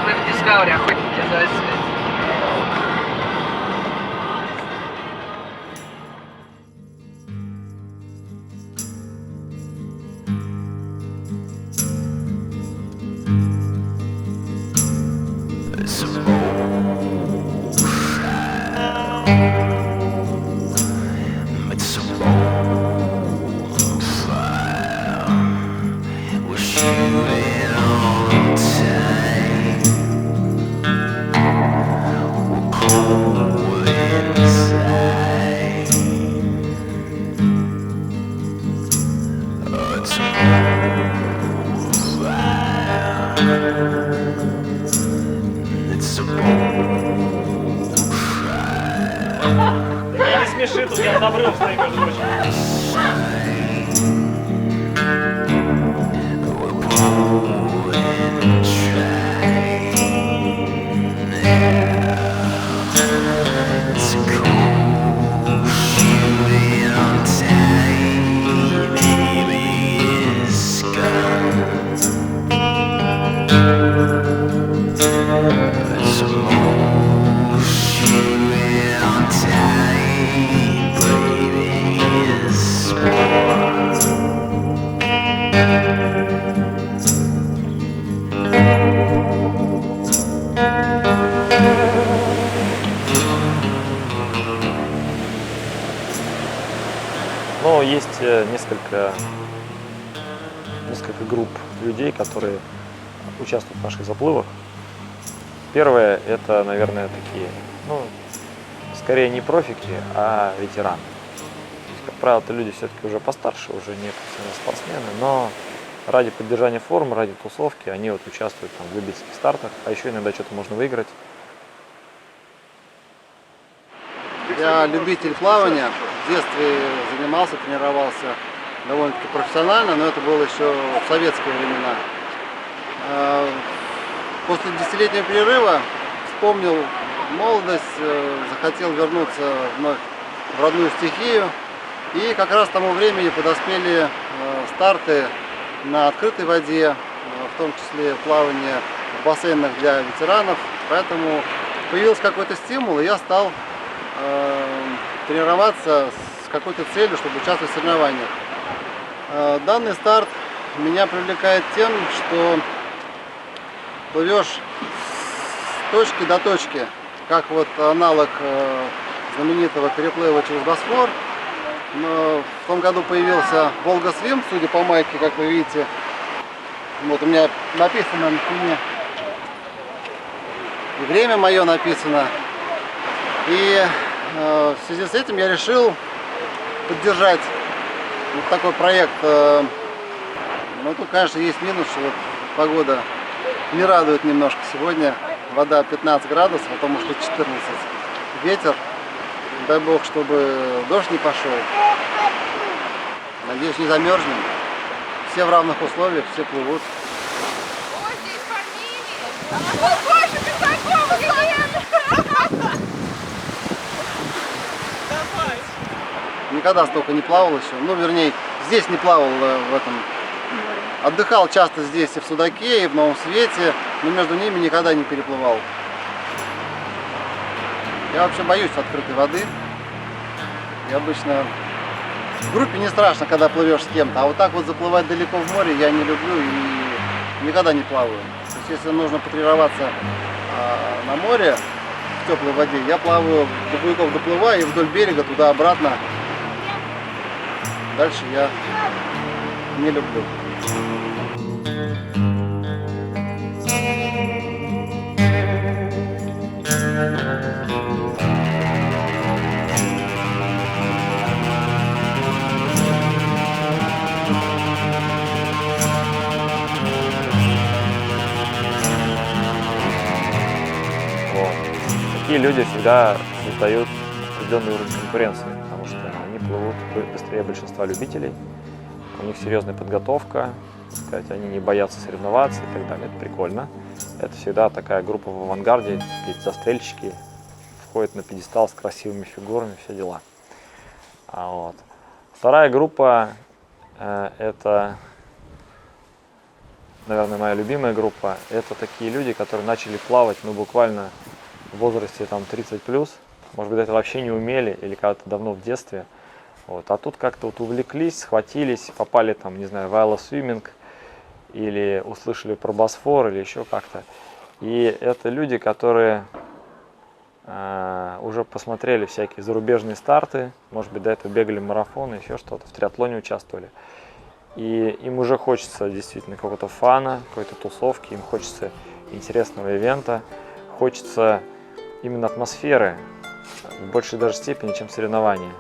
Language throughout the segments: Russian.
мы в Discovery охотники за свет. Не смеши, тут я добрыл в своей, между прочим. Но есть несколько групп людей, которые участвуют в наших заплывах. Первое – это, наверное, такие, ну, скорее не профики, а ветераны. То есть, как правило, это люди все-таки уже постарше, уже не профессиональные спортсмены, но ради поддержания формы, ради тусовки они вот участвуют там в любительских стартах, а еще иногда что-то можно выиграть. Я любитель плавания, в детстве занимался, тренировался довольно-таки профессионально, но это было еще в советские времена. После десятилетнего перерыва вспомнил молодость, захотел вернуться вновь в родную стихию. И как раз к тому времени подоспели старты на открытой воде, в том числе плавание в бассейнах для ветеранов. Поэтому появился какой-то стимул, и я стал тренироваться с какой-то целью, чтобы участвовать в соревнованиях. Данный старт меня привлекает тем, что плывешь с точки до точки, как вот аналог знаменитого переплыва через Босфор. Но в том году появился Волга Свим, судя по майке, как вы видите. Вот у меня написано на спине. И время мое написано. И в связи с этим я решил поддержать вот такой проект. Но тут, конечно, есть минус, что вот погода не радует немножко сегодня. Вода 15 градусов, а то может и 14. Ветер. Дай бог, чтобы дождь не пошел. Надеюсь, не замерзнем. Все в равных условиях, все плывут. Никогда столько не плавал еще. Ну, вернее, здесь не плавал в этом. Отдыхал часто здесь и в Судаке, и в Новом Свете, но между ними никогда не переплывал. Я вообще боюсь открытой воды. И обычно в группе не страшно, когда плывешь с кем-то, а вот так вот заплывать далеко в море я не люблю и никогда не плаваю. То есть, если нужно потренироваться на море, в теплой воде, я плаваю до буйков, доплываю и вдоль берега туда-обратно. Дальше я не люблю. Такие люди всегда создают определенный уровень конкуренции, потому что они плывут быстрее большинства любителей, у них серьезная подготовка, так сказать, они не боятся соревноваться и так далее. Это прикольно. Это всегда такая группа в авангарде, какие-то застрельщики, входят на пьедестал с красивыми фигурами, все дела. Вот. Вторая группа это наверное, моя любимая группа, это такие люди, которые начали плавать, ну, буквально в возрасте там 30+, может быть, это вообще не умели или когда-то давно в детстве. Вот. А тут как-то вот увлеклись, схватились, попали там, не знаю, в Айло-свимминг или услышали про Босфор или еще как-то. И это люди, которые уже посмотрели всякие зарубежные старты, может быть, до этого бегали марафоны, еще что-то, в триатлоне участвовали. И им уже хочется действительно какого-то фана, какой-то тусовки, им хочется интересного ивента, хочется именно атмосферы в большей даже степени, чем соревнования.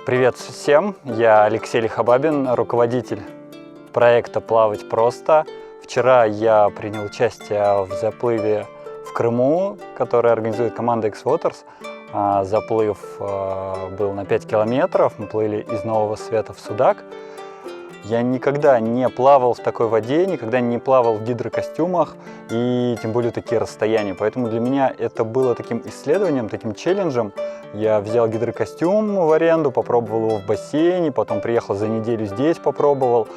Привет всем, я Алексей Лихобабин, руководитель проекта «Плавать просто». Вчера я принял участие в заплыве в Крыму, который организует команда X-Waters. Заплыв был на 5 километров, мы плыли из Нового Света в Судак. Я никогда не плавал в такой воде, никогда не плавал в гидрокостюмах и тем более такие расстояния. Поэтому для меня это было таким исследованием, таким челленджем. Я взял гидрокостюм в аренду, попробовал его в бассейне, потом приехал за неделю здесь, попробовал.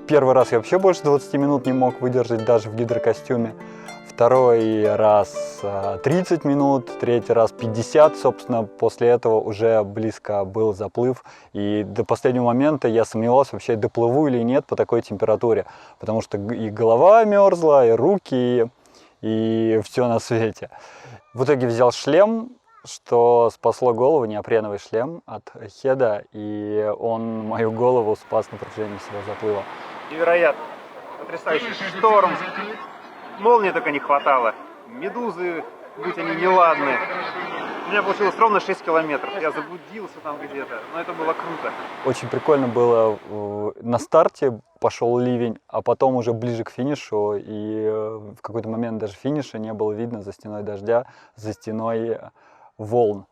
Первый раз я вообще больше 20 минут не мог выдержать даже в гидрокостюме. Второй раз 30 минут, третий раз 50, собственно, после этого уже близко был заплыв. И до последнего момента я сомневался, вообще доплыву или нет по такой температуре. Потому что и голова мерзла, и руки, и все на свете. В итоге взял шлем, что спасло голову, неопреновый шлем от Хеда, и он мою голову спас на протяжении всего заплыва. Невероятно, потрясающий шторм. Молнии только не хватало, медузы, будь они неладные. У меня получилось ровно 6 километров, я заблудился там где-то, но это было круто. Очень прикольно было, на старте пошел ливень, а потом уже ближе к финишу, и в какой-то момент даже финиша не было видно за стеной дождя, за стеной волн.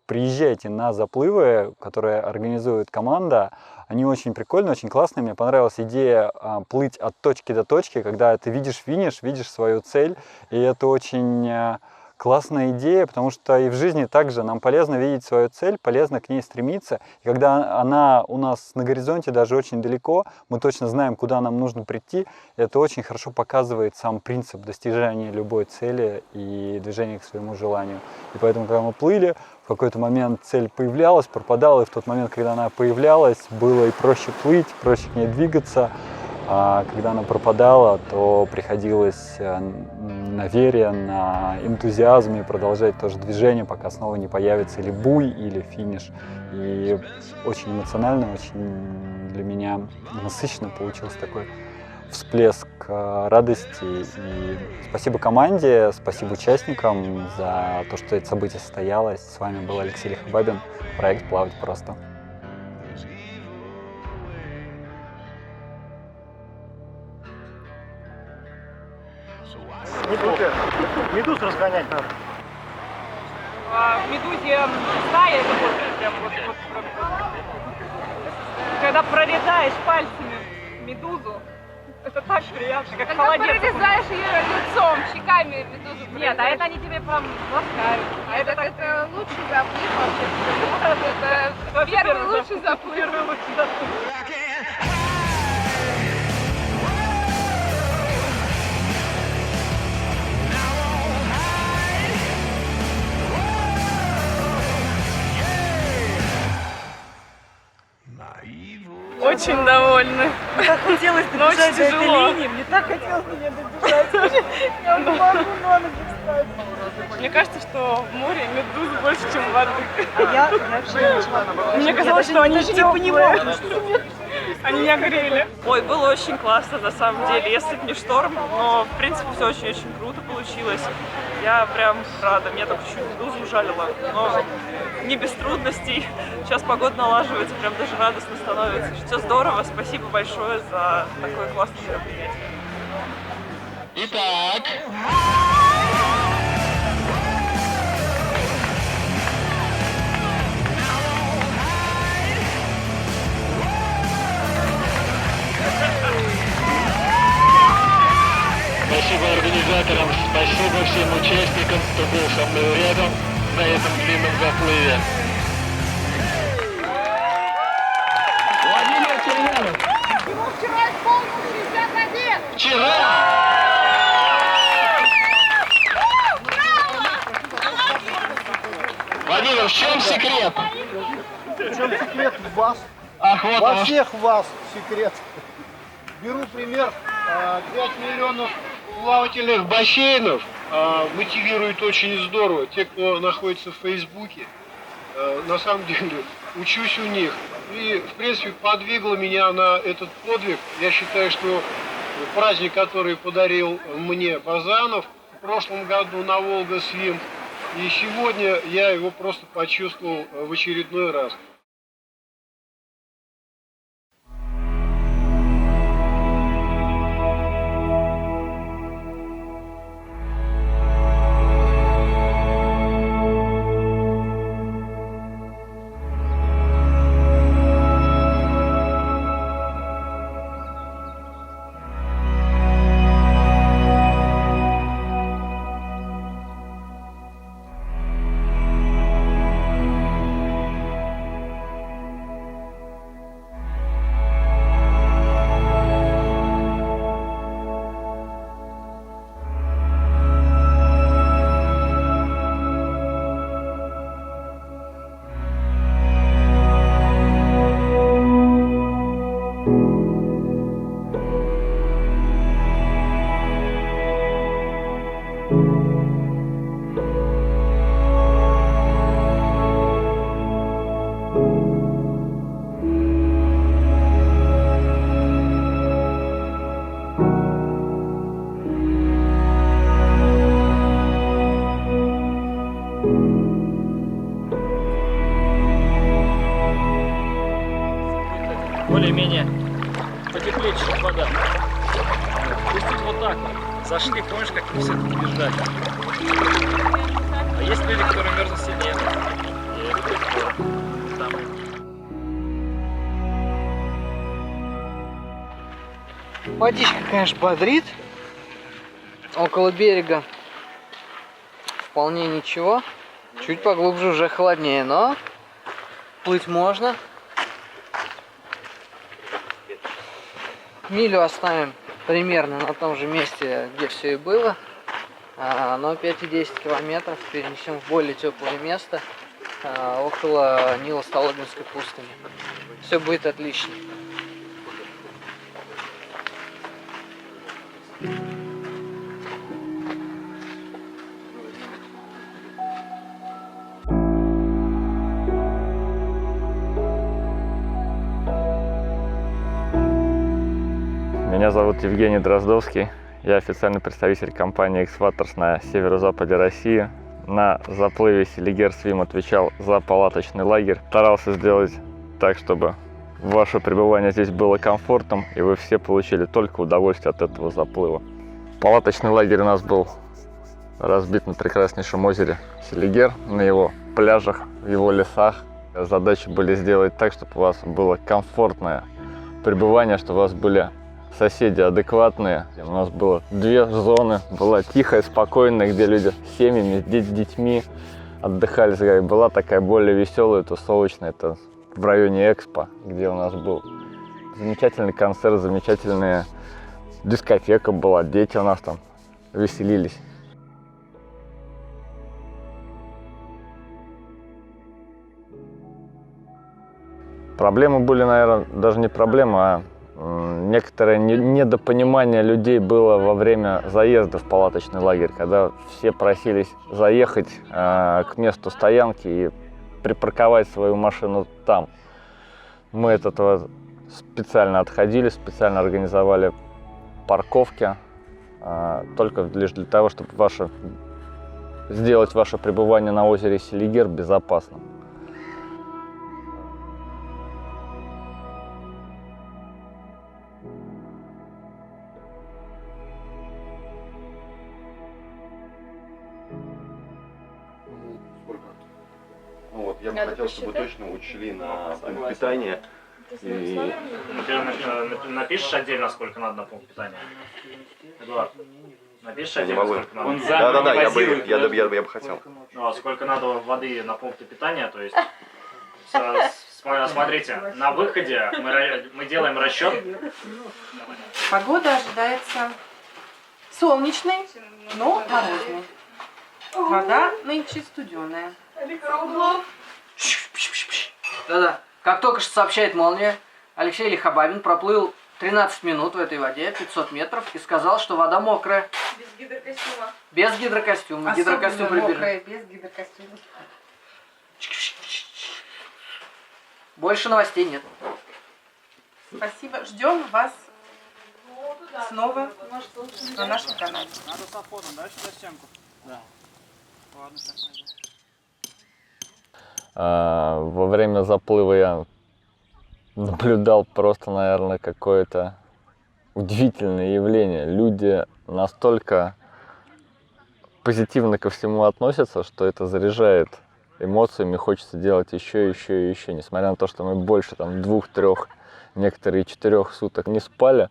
Приезжайте на заплывы, которые организует команда. Они очень прикольные, очень классные. Мне понравилась идея плыть от точки до точки, когда ты видишь финиш, видишь свою цель. И это очень классная идея, потому что и в жизни также нам полезно видеть свою цель, полезно к ней стремиться. И когда она у нас на горизонте, даже очень далеко, мы точно знаем, куда нам нужно прийти. Это очень хорошо показывает сам принцип достижения любой цели и движения к своему желанию. И поэтому, когда мы плыли, в какой-то момент цель появлялась, пропадала, и в тот момент, когда она появлялась, было и проще плыть, проще к ней двигаться. А когда она пропадала, то приходилось на вере, на энтузиазме продолжать тоже движение, пока снова не появится или буй, или финиш. И очень эмоционально, очень для меня насыщенно получился такой всплеск радости. И спасибо команде, спасибо участникам за то, что это событие состоялось. С вами был Алексей Лихобабин, проект «Плавать просто». Медуз разгонять надо. В медузе стая, это вот прям вот. Когда прорезаешь пальцами медузу, это так приятно, как когда холодец. прорезаешь ее лицом, щеками медузу. Нет, а это они тебе прям ласкают. А это лучший заплыв вообще. Это первый лучший заплыв. Первый лучший заплыв. Очень довольны. Мне так хотелось Но очень добежать до этой тяжело. линии. Мне так хотелось до нее добежать. Я не могу на ноги встать. Мне кажется, что в море медуз больше, чем воды. А я вообще начала. Мне казалось, что они даже не понимают. Они не огрели. Ой, было очень классно на самом деле, если бы не шторм, но в принципе все очень-очень круто получилось. Я прям рада, меня только чуть медузу ужалила, но не без трудностей. Сейчас погода налаживается, прям даже радостно становится. Все здорово, спасибо большое за такое классное мероприятие. Итак, спасибо организаторам, спасибо всем участникам, кто был со мной рядом на этом длинном заплыве. Владимир Кирьянов. Ему вчера исполнилось 61. Вчера! Владимир, в чем секрет? В чем секрет в вас? Ах, вот Во он. всех вас секрет. Беру пример. 5 миллионов плавательных бассейнов мотивирует очень здорово. Те, кто находится в Фейсбуке, на самом деле учусь у них. И, в принципе, подвигло меня на этот подвиг. Я считаю, что праздник, который подарил мне Базанов в прошлом году на Волга Свим, и сегодня я его просто почувствовал в очередной раз. Более-менее потеплее чуть вода. Пустить вот так вот. Зашли, помнишь, как мы все тут бежали? А есть люди, которые мерзнут сильнее. И это тепло. Там. Водичка, конечно, бодрит. Около берега вполне ничего. Чуть поглубже уже холоднее, но плыть можно. Милю оставим примерно на том же месте, где все и было. Но 5-10 километров перенесем в более теплое место, около Нило-Столобинской пустыни. Все будет отлично. Меня зовут Евгений Дроздовский. Я официальный представитель компании X-Waters на северо-западе России. На заплыве Селигер Свим отвечал за палаточный лагерь. Старался сделать так, чтобы ваше пребывание здесь было комфортным, и вы все получили только удовольствие от этого заплыва. Палаточный лагерь у нас был разбит на прекраснейшем озере Селигер, на его пляжах, в его лесах. Задачи были сделать так, чтобы у вас было комфортное пребывание, чтобы у вас были соседи адекватные. У нас было две зоны. Была тихая, спокойная, где люди с семьями, с детьми отдыхали. Была такая более веселая, тусовочная. Это в районе Экспо, где у нас был замечательный концерт, замечательная дискотека была. Дети у нас там веселились. Проблемы были, наверное, даже не проблема, а некоторое недопонимание людей было во время заезда в палаточный лагерь, когда все просились заехать к месту стоянки и припарковать свою машину там. Мы от этого специально отходили, специально организовали парковки, только лишь для того, чтобы сделать ваше пребывание на озере Селигер безопасным. Ну вот, я бы хотел, чтобы точно учли на пункт питания. И... Ты напишешь отдельно, сколько надо на пункт питания? Эдуард, напишешь Я не отдельно, могу. сколько надо? Да, я бы хотел. Ну, а сколько надо воды на пункте питания, то есть... Смотрите, на выходе мы делаем расчет. Погода ожидается солнечной, но морозной. Вода нынче студеная. Да-да. Как только что сообщает «Молния», Алексей Лихобабин проплыл 13 минут в этой воде, 500 метров, и сказал, что вода мокрая. Без гидрокостюма. Без гидрокостюма. Гидрокостюм Особенно прибежит. мокрая, без гидрокостюма. Больше новостей нет. Спасибо. Ждем вас снова на нашем канале. Надо с афоном, да, сюда стенку? Да. Ладно, сейчас найду. Во время заплыва я наблюдал просто, наверное, какое-то удивительное явление. Люди настолько позитивно ко всему относятся, что это заряжает эмоциями, хочется делать еще, несмотря на то, что мы больше 2-3, некоторые 4 суток не спали,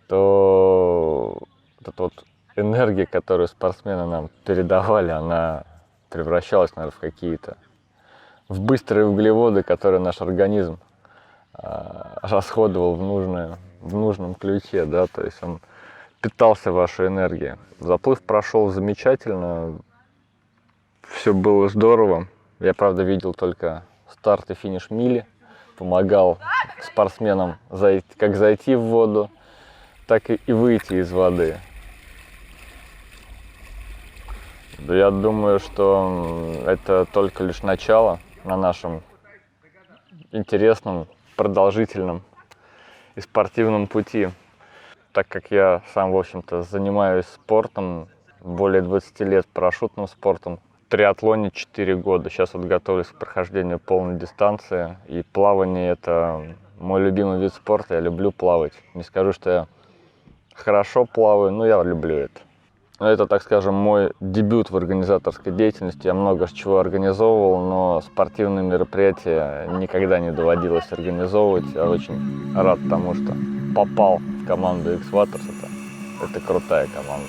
то эта вот энергия, которую спортсмены нам передавали, она превращалась, наверное, в быстрые углеводы, которые наш организм расходовал в нужном ключе, да, то есть он питался вашей энергией. Заплыв прошел замечательно, все было здорово. Я, правда, видел только старт и финиш мили, помогал спортсменам как зайти в воду, так и выйти из воды. Я думаю, что это только лишь начало на нашем интересном, продолжительном и спортивном пути. Так как я сам, в общем-то, занимаюсь спортом, более 20 лет парашютным спортом, в триатлоне 4 года. Сейчас вот готовлюсь к прохождению полной дистанции. И плавание — это мой любимый вид спорта, я люблю плавать. Не скажу, что я хорошо плаваю, но я люблю это. Это, так скажем, мой дебют в организаторской деятельности. Я много чего организовывал, но спортивные мероприятия никогда не доводилось организовывать. Я очень рад тому, что попал в команду X-Waters. Это крутая команда.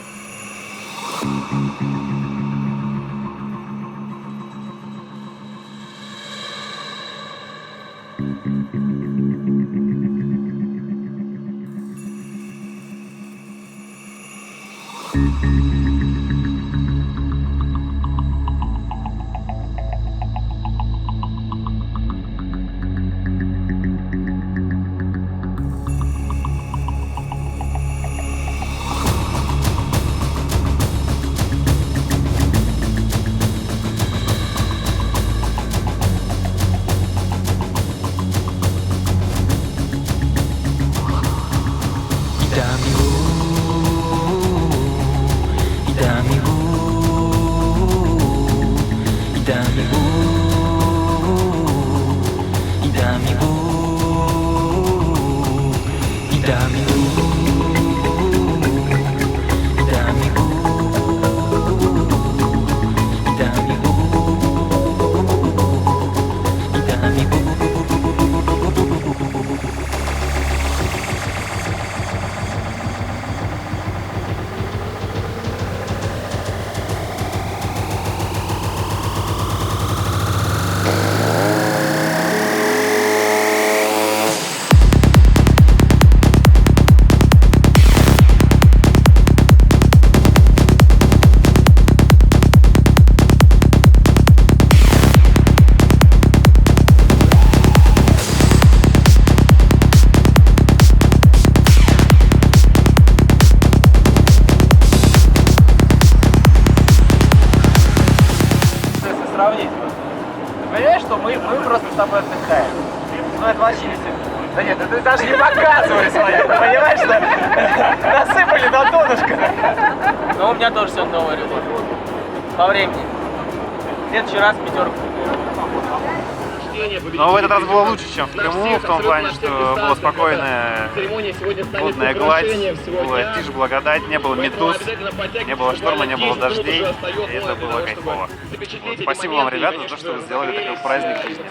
Ну это вообще все. Да нет, ты даже не показывай свои, понимаешь, что насыпали на донышко. Но у меня тоже все новое, ребят. По времени. В следующий раз пятерку. Но в этот раз было лучше, чем в Крыму, в том плане, что была спокойная водная гладь, была тишь, благодать, не было медуз, не было шторма, не было дождей, и это было кайфово. Вот, спасибо вам, ребята, за то, что вы сделали такой праздник жизни.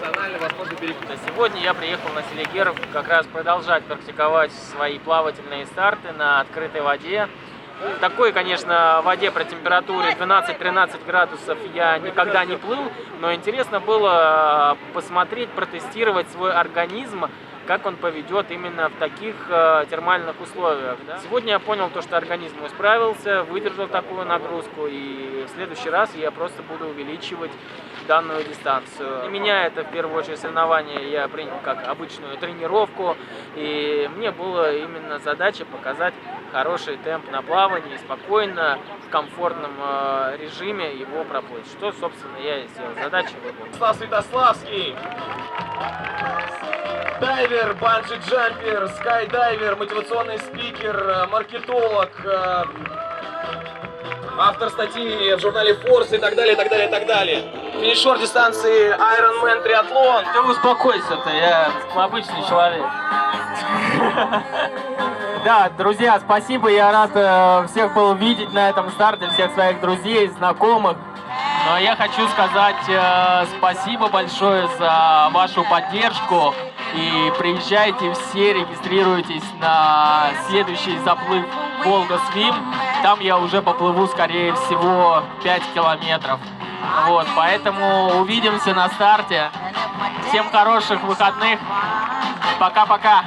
Сегодня я приехал на Селигер как раз продолжать практиковать свои плавательные старты на открытой воде. В такой, конечно, воде при температуре 12-13 градусов я никогда не плыл, но интересно было посмотреть, протестировать свой организм, как он поведет именно в таких термальных условиях. Да? Сегодня я понял, что организм мой справился, выдержал такую нагрузку, и в следующий раз я просто буду увеличивать данную дистанцию. Для меня это в первую очередь соревнование я принял как обычную тренировку, и мне была именно задача показать хороший темп на плавании, спокойно, в комфортном режиме его проплыть. Что, собственно, я и сделал. Задача выполнена. Слав Святославский, дайвер, банджи-джампер, скайдайвер, мотивационный спикер, маркетолог, автор статьи в журнале Force и так далее, и так далее, и так далее. Финишер дистанции Ironman триатлон. Ты успокойся-то, я обычный человек. Да, друзья, спасибо, я рад всех был видеть на этом старте, всех своих друзей, знакомых. Но я хочу сказать спасибо большое за вашу поддержку. И приезжайте все, регистрируйтесь на следующий заплыв Волга Свим. Там я уже поплыву, скорее всего, 5 километров. Вот, поэтому увидимся на старте. Всем хороших выходных. Пока-пока.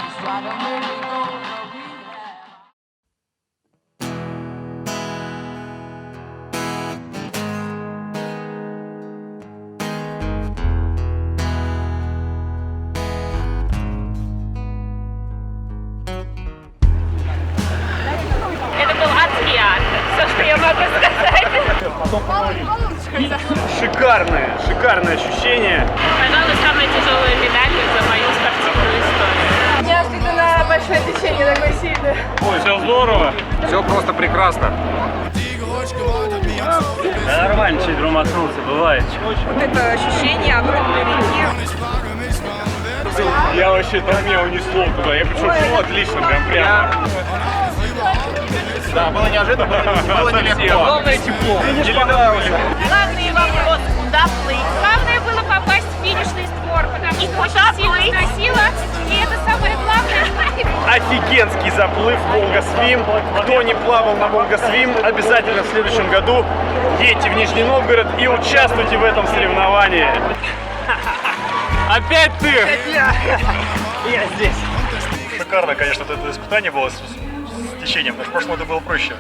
Это был адский ад. Все, что я могу сказать. Шикарное ощущение. Пожалуй, самая тяжелая медаль за мою спортивную историю. Неожиданно большое течение такое сильное. Ой, все здорово. Все просто прекрасно. Да нормально, чуть громоткнулся, бывает. Вот это ощущение огромной реки. Я вообще там меня унесло туда. Я пришел, все отлично, прям. Да, было неожиданно, было нелегко. Главное тепло. Мне понравилось. Главный вопрос, куда плыть? Главное было попасть в финишный створ, потому что очень сильно сносило, и это самое главное. Офигенский заплыв Волга Свим. Кто не плавал на Волга Свим, обязательно в следующем году едьте в Нижний Новгород и участвуйте в этом соревновании. Опять ты! Я здесь. Шикарно, конечно, это испытание было с течением, потому что в прошлом году было проще.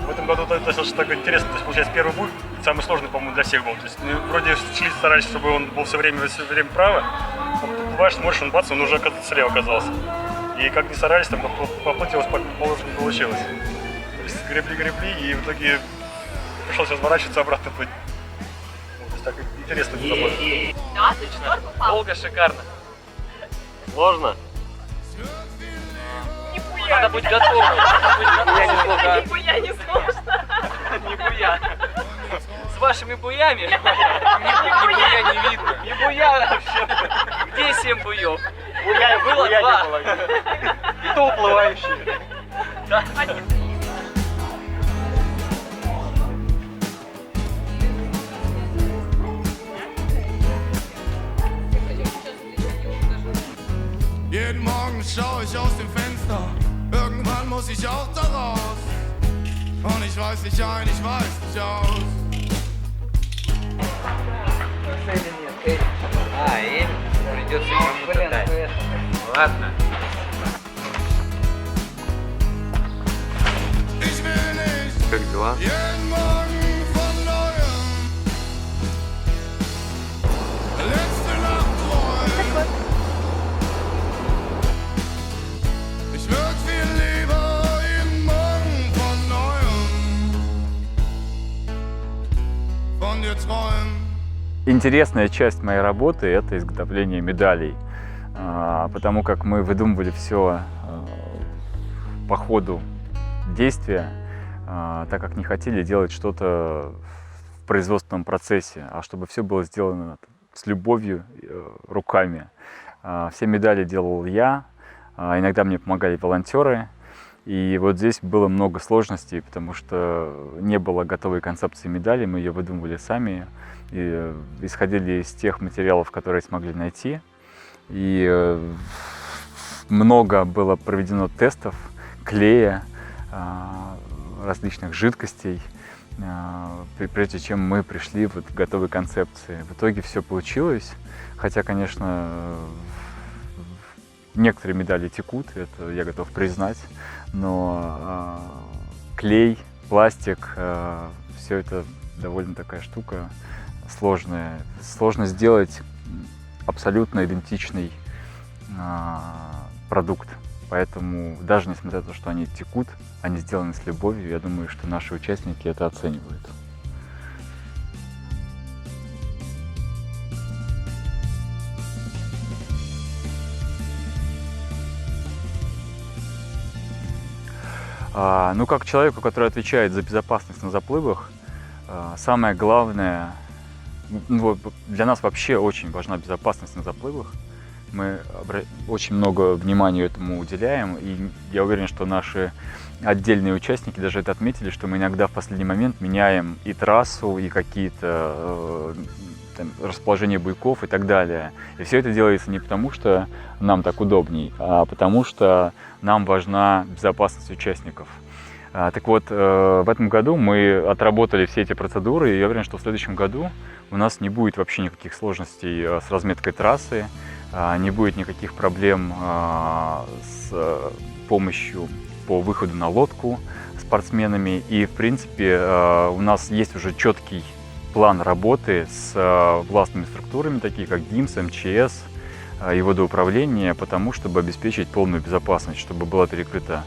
В этом году это достаточно так интересно. То есть, получается, первый буй самый сложный, по-моему, для всех был. То есть, вроде шли, старались, чтобы он был все время право. Бываешь, смотришь, он бац, он уже слева оказался. И как ни старались, там поплыть его полностью не получилось. То есть гребли, и в итоге пришлось разворачиваться обратно плыть. Вот, то есть так интересно было. Отлично. Волга шикарно. Сложно? Надо быть готовым. Нихуя не сложно. Нихуя. С вашими буями нихуя не видно. Не буя вообще. Где 7 буев? Буя было 2. И то уплывающие. Да. Jeden Morgen schaue ich aus dem Fenster, irgendwann muss ich auch da raus. Und ich weiß nicht ein, ich weiß nicht aus. И придется кому-то дать. Ладно. Ich will nicht Как дела? jeden Morgen von neuem. Letzte Nacht träumen. Ich würd viel lieber jeden Morgen von neuem von dir träumen. Интересная часть моей работы – это изготовление медалей. потому как мы выдумывали все по ходу действия, так как не хотели делать что-то в производственном процессе, а чтобы все было сделано с любовью, руками. Все медали делал я, иногда мне помогали волонтеры. И вот здесь было много сложностей, потому что не было готовой концепции медали, мы ее выдумывали сами, и исходили из тех материалов, которые смогли найти. И много было проведено тестов, клея, различных жидкостей, прежде чем мы пришли вот к готовой концепции. В итоге все получилось, хотя, конечно, некоторые медали текут, это я готов признать, но клей, пластик, все это довольно такая штука сложная. Сложно сделать абсолютно идентичный продукт. Поэтому даже несмотря на то, что они текут, они сделаны с любовью, я думаю, что наши участники это оценивают. Ну, как человеку, который отвечает за безопасность на заплывах, самое главное, для нас вообще очень важна безопасность на заплывах. Мы очень много внимания этому уделяем, и я уверен, что наши отдельные участники даже это отметили, что мы иногда в последний момент меняем и трассу, и какие-то расположение буйков и так далее. И все это делается не потому, что нам так удобней, а потому что нам важна безопасность участников. Так вот, в этом году мы отработали все эти процедуры, и я уверен, что в следующем году у нас не будет вообще никаких сложностей с разметкой трассы, не будет никаких проблем с помощью по выходу на лодку спортсменами. И, в принципе, у нас есть уже четкий план работы с властными структурами, такие как ГИМС, МЧС и водоуправление, потому чтобы обеспечить полную безопасность, чтобы было перекрыто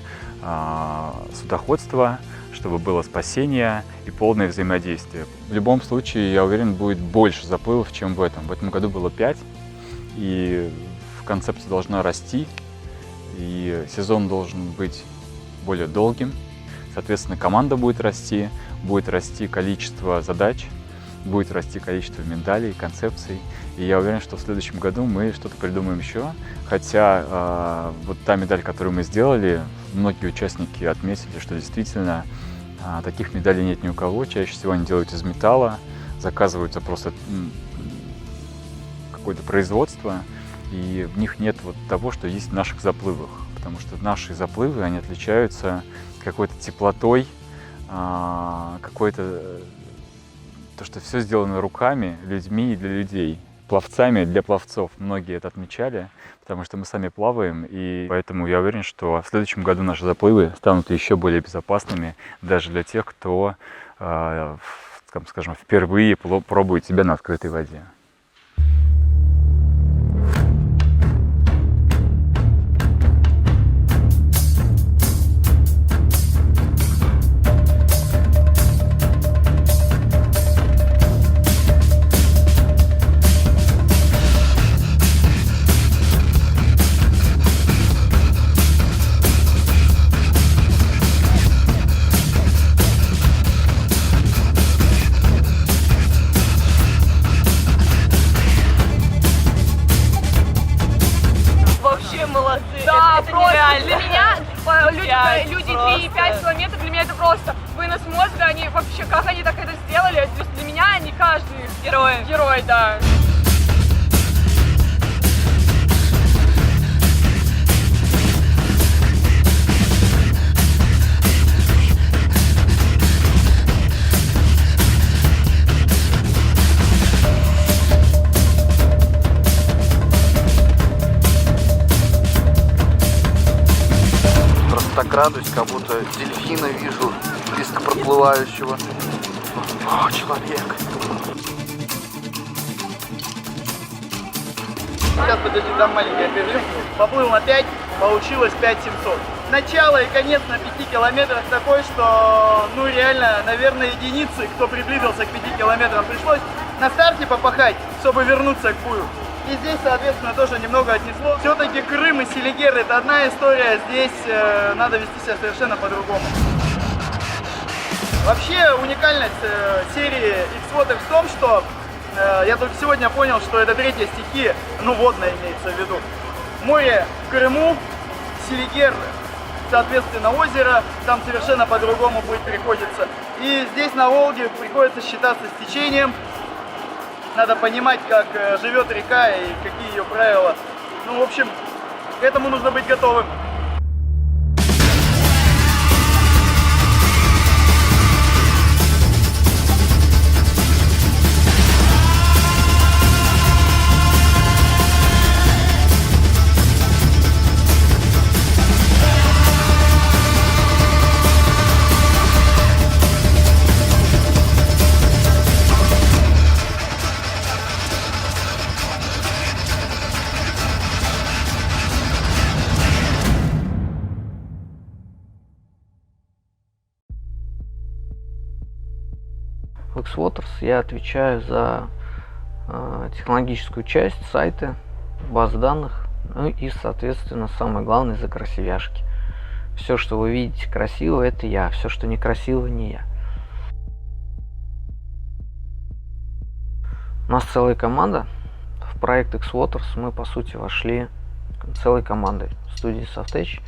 судоходство, чтобы было спасение и полное взаимодействие. В любом случае, я уверен, будет больше заплывов, чем в этом. В этом году было 5, и концепция должна расти, и сезон должен быть более долгим. Соответственно, команда будет расти количество задач, будет расти количество медалей, концепций. И я уверен, что в следующем году мы что-то придумаем еще. Хотя вот та медаль, которую мы сделали, многие участники отметили, что действительно таких медалей нет ни у кого. Чаще всего они делают из металла, заказываются просто какое-то производство, и в них нет вот того, что есть в наших заплывах. Потому что наши заплывы, они отличаются какой-то теплотой, какой-то то, что все сделано руками, людьми и для людей, пловцами для пловцов. Многие это отмечали, потому что мы сами плаваем, и поэтому я уверен, что в следующем году наши заплывы станут еще более безопасными даже для тех, кто, скажем, впервые пробует себя на открытой воде. Для меня люди 3,5 километров, для меня это просто вынос мозга. Они вообще, как они так это сделали? То есть для меня они каждый герой, да. Так радуюсь, как будто дельфина вижу, близко проплывающего. О, человек. Сейчас, подожди, там маленький перерыв. Поплыл на 5, получилось 5700. Начало и конец на 5 километрах такой, что, ну реально, наверное, единицы, кто приблизился к 5 километрам, пришлось на старте попахать, чтобы вернуться к бую. И здесь, соответственно, тоже немного отнесло. Все-таки Крым и Селигер — это одна история, здесь надо вести себя совершенно по-другому. Вообще уникальность серии X-Water в том, что я только сегодня понял, что это третья стихия, ну водная имеется в виду. Море в Крыму, Селигер, соответственно, озеро, там совершенно по-другому будет приходится. И здесь на Волге приходится считаться с течением. Надо понимать, как живет река и какие ее правила. Ну, в общем, к этому нужно быть готовым. В X-Waters я отвечаю за технологическую часть сайта, баз данных, ну и, соответственно, самое главное, за красивяшки. Все, что вы видите красиво, это я. Все, что некрасиво, не я. У нас целая команда. В проект X-Waters мы, по сути, вошли целой командой студии Softtech,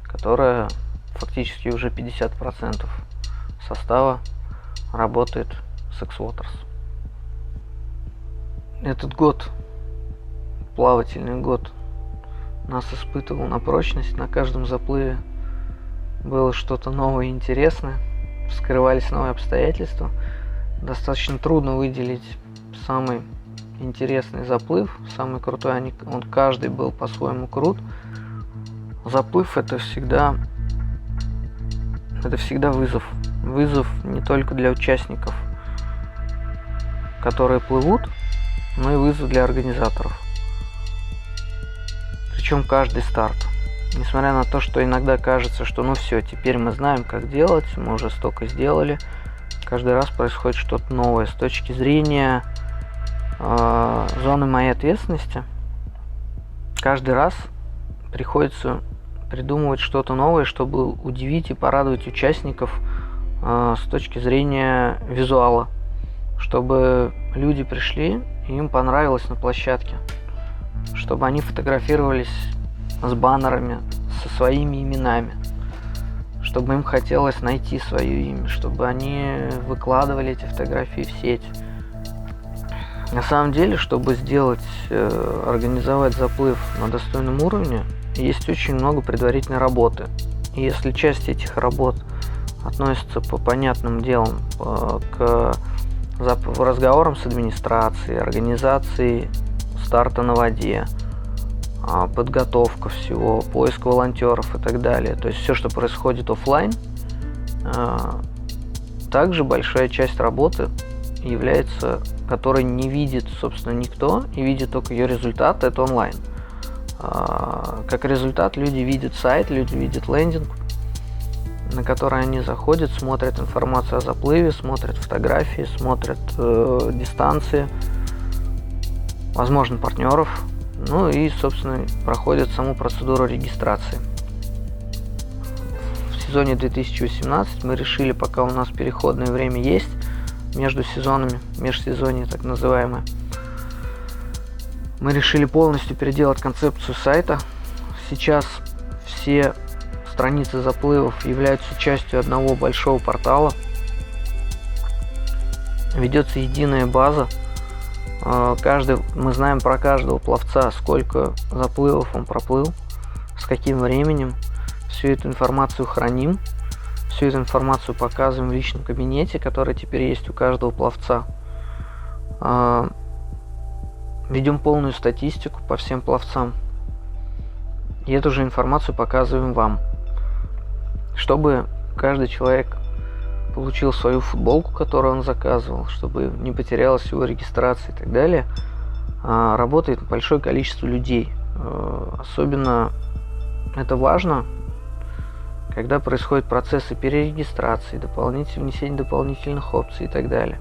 которая фактически уже 50% состава работает с X-Waters. Этот год, плавательный год, нас испытывал на прочность. На каждом заплыве было что-то новое и интересное, вскрывались новые обстоятельства. Достаточно трудно выделить самый интересный заплыв, самый крутой. Он каждый был по-своему крут. Заплыв — это всегда вызов. Вызов не только для участников, которые плывут, но и вызов для организаторов. Причем каждый старт. Несмотря на то, что иногда кажется, что ну все, теперь мы знаем, как делать, мы уже столько сделали, каждый раз происходит что-то новое. С точки зрения зоны моей ответственности, каждый раз приходится придумывать что-то новое, чтобы удивить и порадовать участников с точки зрения визуала, чтобы люди пришли и им понравилось на площадке, чтобы они фотографировались с баннерами, со своими именами, чтобы им хотелось найти свое имя, чтобы они выкладывали эти фотографии в сеть. На самом деле, чтобы организовать заплыв на достойном уровне, есть очень много предварительной работы. И если часть этих работ относится по понятным делам к разговорам с администрацией, организацией старта на воде, подготовка всего, поиск волонтеров и так далее. То есть все, что происходит офлайн, также большая часть работы является, которой не видит, собственно, никто, и видит только ее результат, это онлайн. Как результат люди видят сайт, люди видят лендинг, на который они заходят, смотрят информацию о заплыве, смотрят фотографии, смотрят дистанции, возможно, партнеров, ну и, собственно, проходят саму процедуру регистрации. В сезоне 2018 мы решили, пока у нас переходное время есть между сезонами, межсезонье так называемое, мы решили полностью переделать концепцию сайта. Сейчас все страницы заплывов являются частью одного большого портала. Ведется единая база. Мы знаем про каждого пловца, сколько заплывов он проплыл, с каким временем. Всю эту информацию храним. Всю эту информацию показываем в личном кабинете, который теперь есть у каждого пловца. Ведем полную статистику по всем пловцам. И эту же информацию показываем вам. Чтобы каждый человек получил свою футболку, которую он заказывал, чтобы не потерялась его регистрация и так далее, работает большое количество людей. Особенно это важно, когда происходят процессы перерегистрации, внесения дополнительных опций и так далее.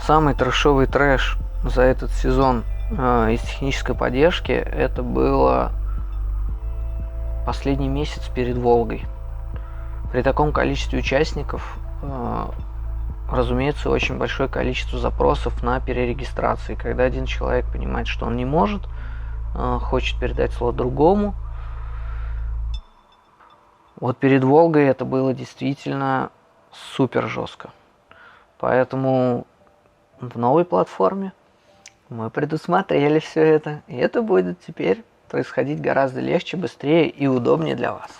Самый трэшовый трэш за этот сезон из технической поддержки это было последний месяц перед Волгой. При таком количестве участников, разумеется, очень большое количество запросов на перерегистрации. Когда один человек понимает, что он не может, хочет передать слот другому. Вот перед Волгой это было действительно супер жестко. Поэтому в новой платформе мы предусмотрели все это. И это будет теперь происходить гораздо легче, быстрее и удобнее для вас.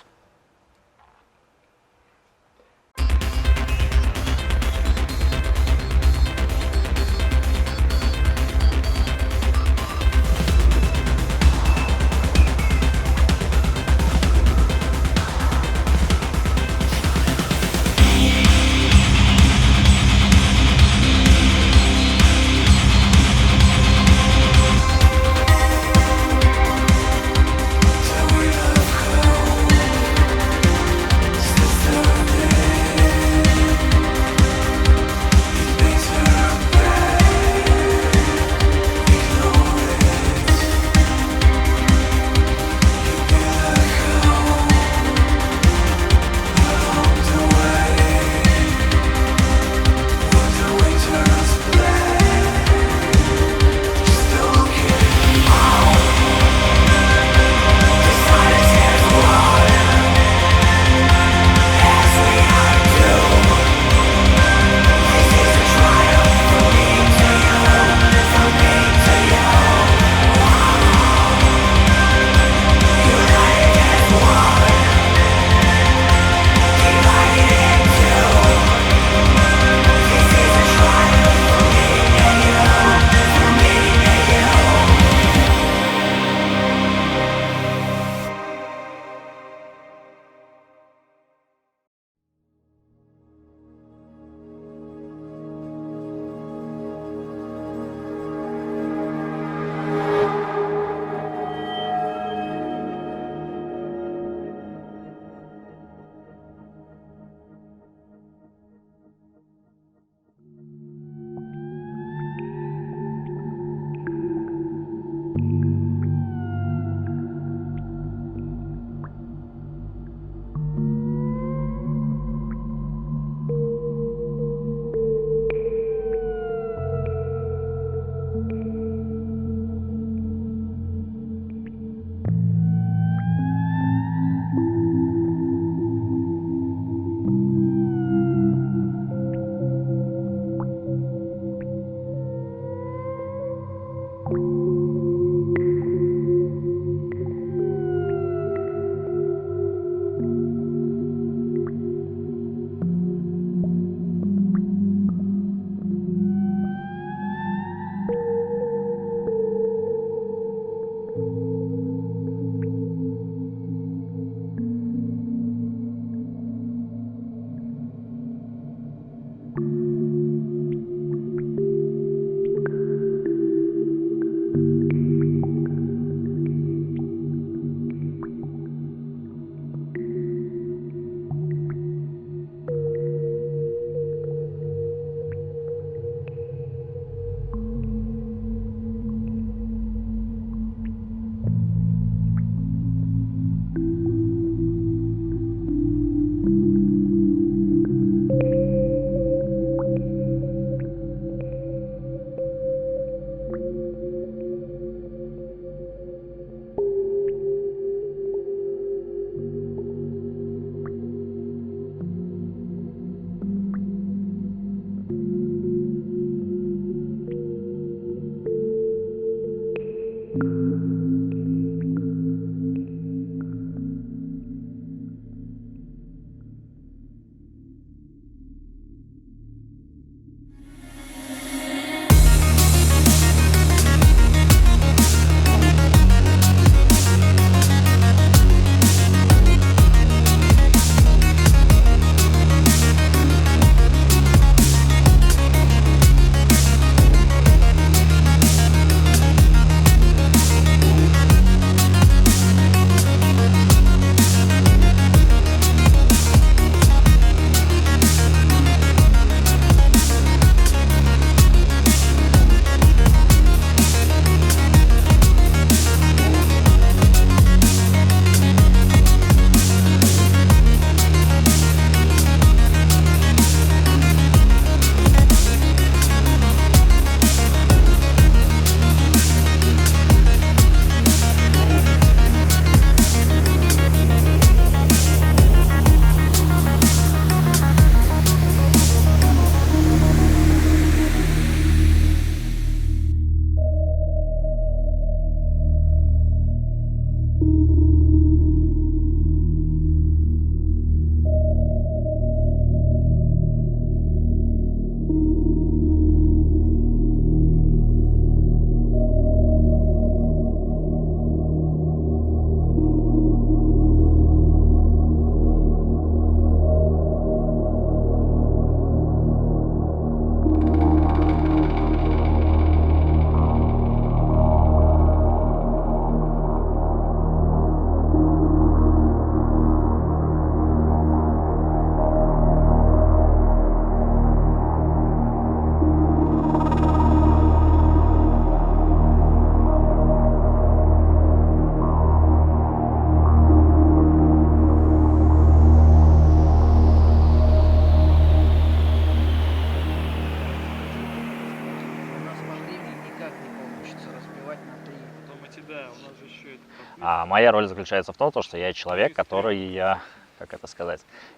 А моя роль заключается в том, что я человек, который,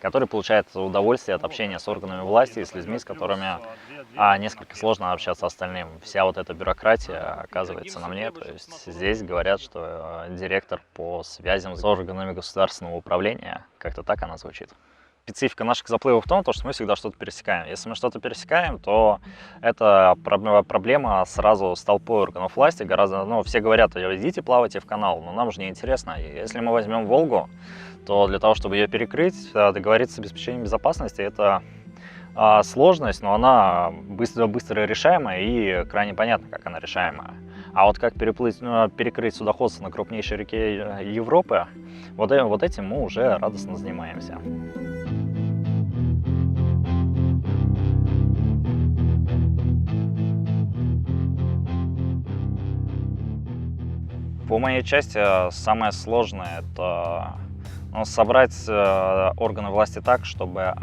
который получает удовольствие от общения с органами власти и с людьми, с которыми несколько сложно общаться остальным. Вся вот эта бюрократия оказывается на мне. То есть здесь говорят, что директор по связям с органами государственного управления, как-то так она звучит. Специфика наших заплывов в том, что мы всегда что-то пересекаем. Если мы что-то пересекаем, то это проблема сразу с толпой органов власти. Гораздо, все говорят, идите плавайте в канал, но нам же не интересно. Если мы возьмем Волгу, то для того, чтобы ее перекрыть, договориться с обеспечением безопасности, это сложность, но она быстро решаемая и крайне понятно, как она решаемая. А вот как перекрыть судоходство на крупнейшей реке Европы, вот этим мы уже радостно занимаемся. По моей части самое сложное — это собрать органы власти так, чтобы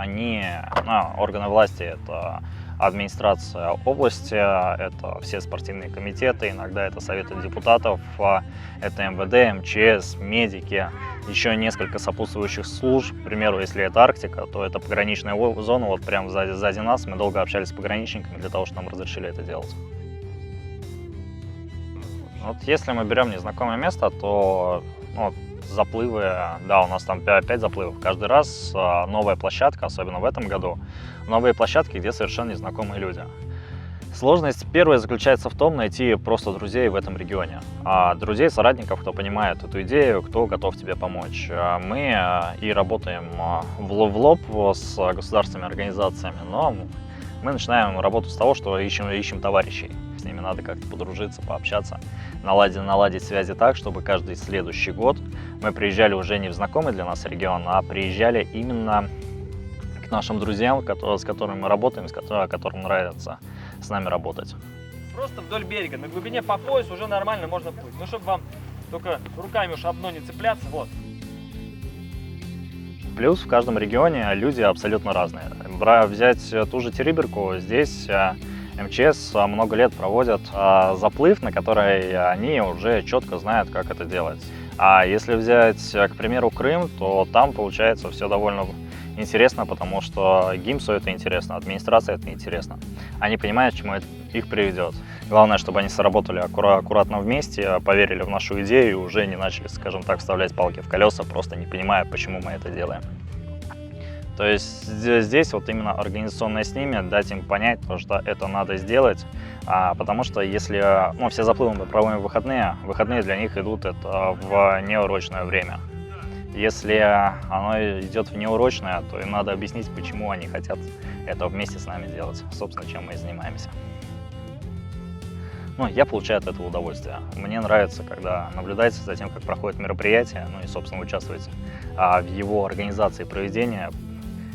органы власти — это администрация области, это все спортивные комитеты, иногда это советы депутатов, это МВД, МЧС, медики, еще несколько сопутствующих служб. К примеру, если это Арктика, то это пограничная зона, вот прямо сзади нас. Мы долго общались с пограничниками для того, чтобы нам разрешили это делать. Вот если мы берем незнакомое место, то заплывы, да, у нас там 5 заплывов. Каждый раз новая площадка, особенно в этом году, новые площадки, где совершенно незнакомые люди. Сложность первая заключается в том, найти просто друзей в этом регионе. Друзей, соратников, кто понимает эту идею, кто готов тебе помочь. Мы и работаем в лоб с государственными организациями, но мы начинаем работу с того, что ищем товарищей. С ними надо как-то подружиться, пообщаться, наладить связи так, чтобы каждый следующий год мы приезжали уже не в знакомый для нас регион, а приезжали именно к нашим друзьям, с которыми мы работаем, которым нравится с нами работать. Просто вдоль берега, на глубине по пояс уже нормально можно плыть. Ну, чтобы вам только руками уж об дно не цепляться, вот. Плюс в каждом регионе люди абсолютно разные. Взять ту же Териберку, здесь МЧС много лет проводят заплыв, на который они уже четко знают, как это делать. А если взять, к примеру, Крым, то там получается все довольно интересно, потому что ГИМСу это интересно, администрации это интересно. Они понимают, к чему это их приведет. Главное, чтобы они сработали аккуратно вместе, поверили в нашу идею и уже не начали, скажем так, вставлять палки в колеса, просто не понимая, почему мы это делаем. То есть здесь вот именно организационное с ними, дать им понять, что это надо сделать, потому что если все заплывы мы проводим в выходные для них идут это в неурочное время. Если оно идет в неурочное, то им надо объяснить, почему они хотят это вместе с нами делать, собственно, чем мы и занимаемся. Я получаю от этого удовольствие. Мне нравится, когда наблюдать за тем, как проходит мероприятие, и, собственно, участвовать в его организации и проведении,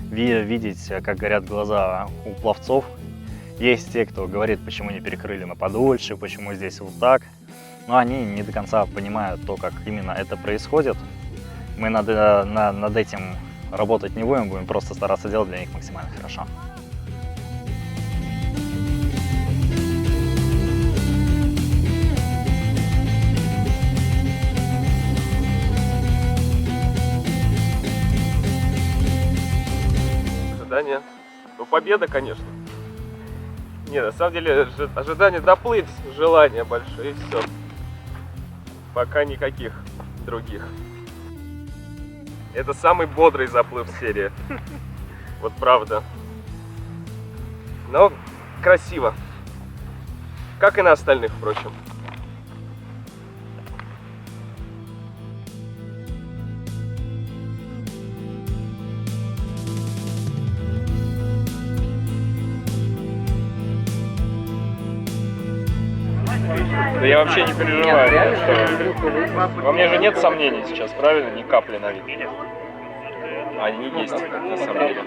видеть, как горят глаза у пловцов. Есть те, кто говорит, почему не перекрыли мы подольше, почему здесь вот так. Но они не до конца понимают то, как именно это происходит. Мы над этим работать не будем просто стараться делать для них максимально хорошо. Ожидания. Победа, конечно. Не, на самом деле ожидание доплыть, желание большое и все. Пока никаких других. Это самый бодрый заплыв серии. Вот правда. Но красиво. Как и на остальных, впрочем. Да я вообще не переживаю. Во мне же нет сомнений сейчас, правильно? Ни капли на вид. Они есть, на самом деле.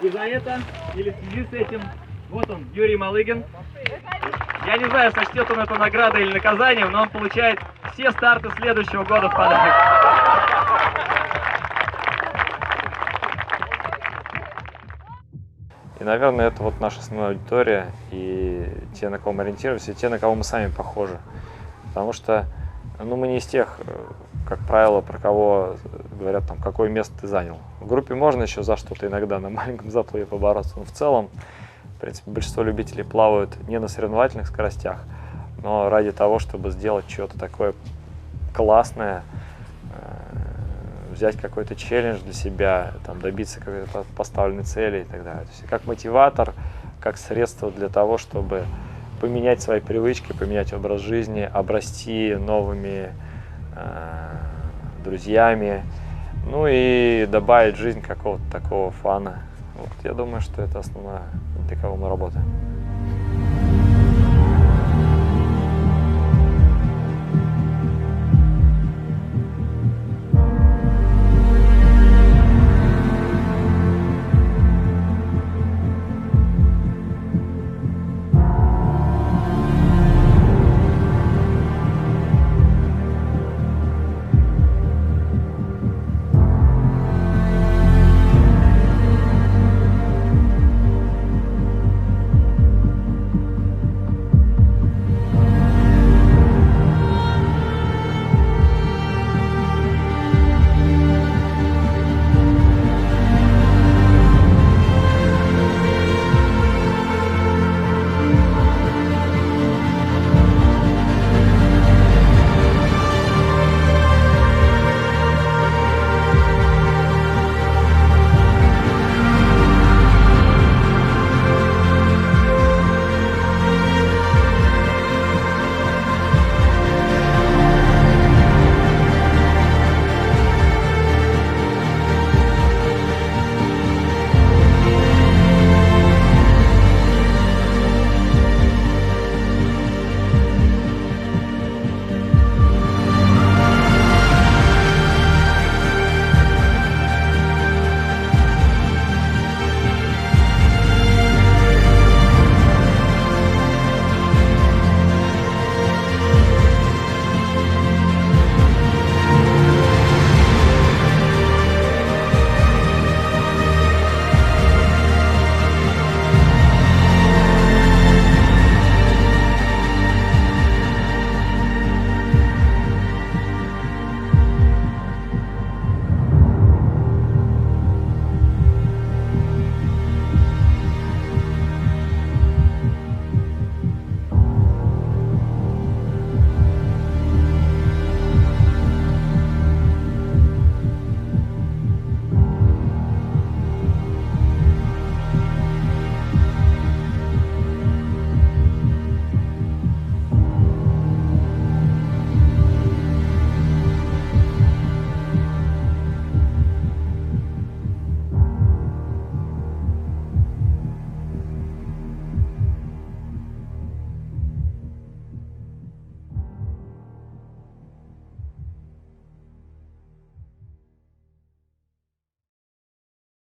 И за это, или в связи с этим, вот он, Юрий Малыгин. Я не знаю, сочтет он это наградой или наказанием, но он получает все старты следующего года в подарок. И, наверное, это вот наша основная аудитория, и те, на кого мы ориентируемся, и те, на кого мы сами похожи. Потому что мы не из тех, как правило, про кого говорят, там, какое место ты занял. В группе можно еще за что-то иногда на маленьком заплыве побороться, но в целом, в принципе, большинство любителей плавают не на соревновательных скоростях, но ради того, чтобы сделать что-то такое классное, взять какой-то челлендж для себя, там, добиться какой-то поставленной цели и так далее. То есть как мотиватор, как средство для того, чтобы поменять свои привычки, поменять образ жизни, обрасти новыми друзьями, ну и добавить в жизнь какого-то такого фана. Вот, я думаю, что это основное, для кого мы работаем.